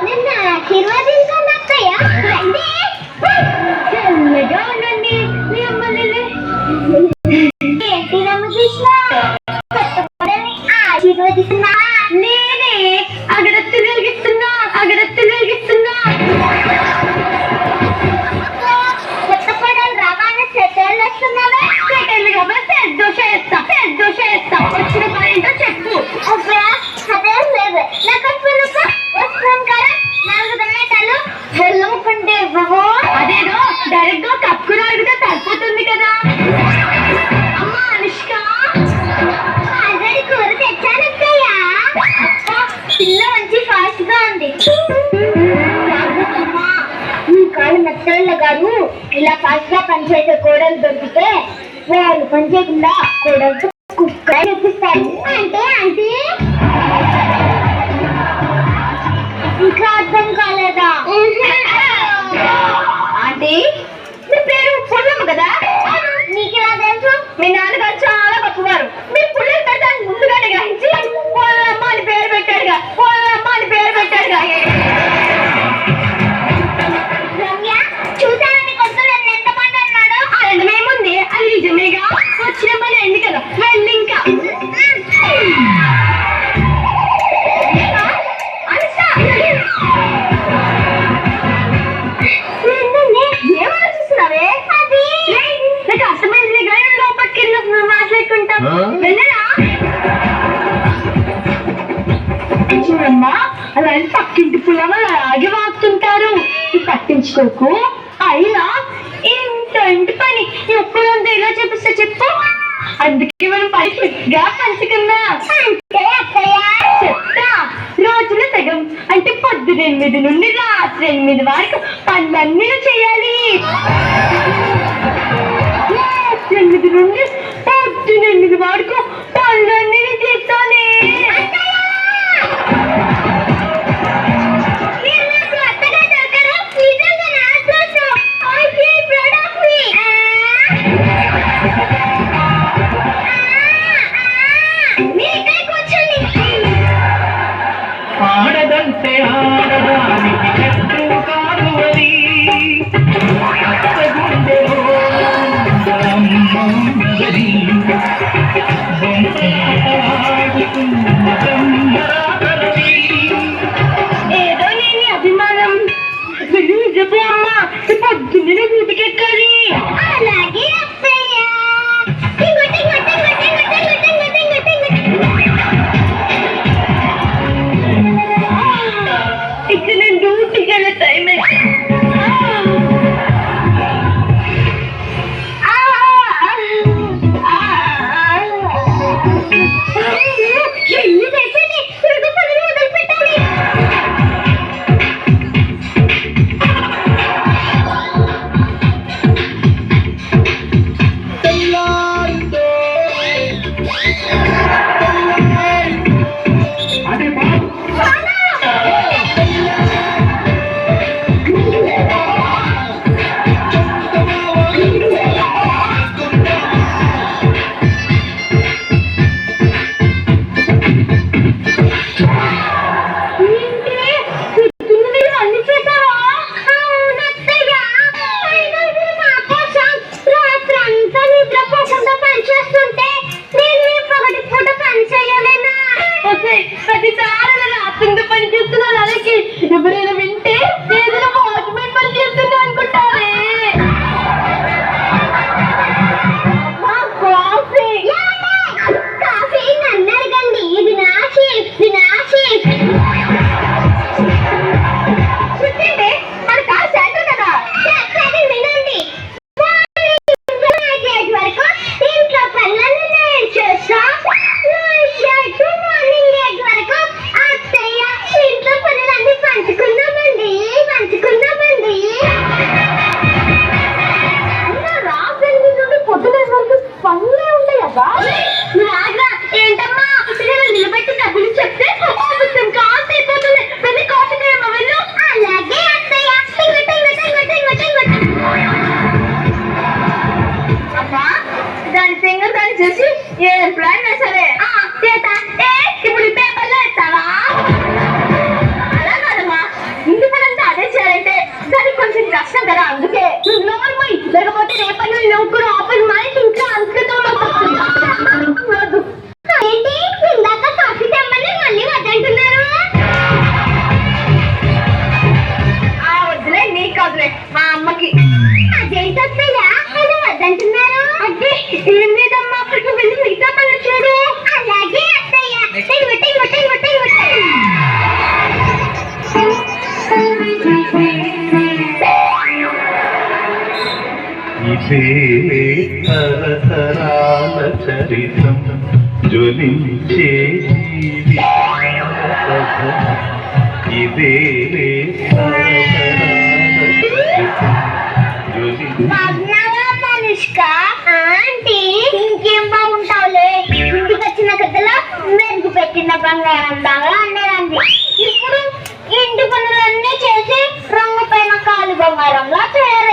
నిన్న ఆశీర్వాదించండి అత్తయ్య. రండి. చల్లగా ఉండండి. ఏంటి రామకృష్ణ, కొత్త కోడల్ని ఆశీర్వదిస్తున్నా? నేనే అగరత్తులు వెలిగిస్తున్నా. కొత్త కోడలు రాగానే సెటైర్లు వేస్తున్నావా? సెటైర్లు కాబట్టి దోష వేస్తా. వచ్చిన పని ఏంటో చెప్పు. అబ్బా అదేం లేదు. నాకు వస్తున్నాం కదా 4 టమాటాలు బెల్లముకుంటే ఇవ్వవు. అదేదో డైరెక్ట్ గా కప్పుకుని అడిగితే సరిపోతుంది కదా. అమ్మా అనుష్క, ఆల్రెడీ కూర తెచ్చానక్కయ్యా. పిల్ల మంచి ఫాస్ట్ గా ఉంది. ఈ కాలు నత్తయ్య గారు ఇలా ఫాస్ట్ గా పనిచేసే కోడలు దొరికితే వాళ్ళు పనిచేయకుండా కోడలతో కుక్క ఎక్కిస్తారు. అంటే ఆంటీ ఇంకా అర్థం కాలేదా? ఆంటీ మీ పేరు పుల్లమ్మ కదా? నీకెలా తెలుసు? మీ నాన్నగారు చాలా గొప్పవారు. మీరు పుల్లలు పెట్టడానికి ముందుగానే గ్రహించి పుల్లమ్మ అని పేరు పెట్టాడుగా. రమ్య, చూసానని కొత్త నన్ను ఎంత పని అన్నాడు? అదేముంది, అది నిజమేగా. వచ్చిన పని అయింది కదా, వెళ్ళి ఇంకా. చూడమ్మా, అలాంటి పక్కింటి పుల్లమ్మ అలాగే వాడుతుంటారు. పట్టించుకోకు. అయినా ఇంటి పని ఒక్కడంతా ఎలా చూపిస్తే చెప్పు. అందుకే మనం పనిగా పంచుకుందాం. చెప్తా. రోజులో సగం అంటే పొద్దున 8 నుండి రాత్రి 8 వరకు పనులన్నీ చేయాలి. రాత్రి 8 నుండి పొద్దున 8 వరకు పనులన్నీ చేస్తానే. ఆడదంటే ఆడదానికి శత్రువు కాదు అది. ఏదో లేని అభిమానం. నిజమే అమ్మా, పొద్దున్నే ఊటికెక్కాలి. అలాగే అత్తయ్యా. ఇక నేను డ్యూటీకి వెళ్ళే టైం ఎవరైనా వింటే ఏదైనా వాచ్మెన్ పని చేస్తున్నా అనుకుంటారే. కాఫీ నన్ను అడగండి. ఇది నా షేప్. చూడండి, మన కార్ సెంటర్ కదా. వినండి, వరకు ఇంట్లో పనులన్నీ నేను చేస్తా. మార్నింగ్ 8 వరకు అత్తయ్య ఇంట్లో పనులన్నీ పంచుకుందామండి. ఇదే తరతరాల చరితం జ్వలించే జీవితాల కథ. ఇదే తరతరాల చరితం జ్వలించే బాగున్నావా మనుష్క? ఆంటీ ఇంకేం బాగుంటావులే, ఇంటికి వచ్చిన కథలో మెరుగు పెట్టిన బంగారం లాగా ఉండేదండి. ఇప్పుడు ఇంటి పనులన్నీ చేసి రంగు పైన కాలు బంగారంలా తయారు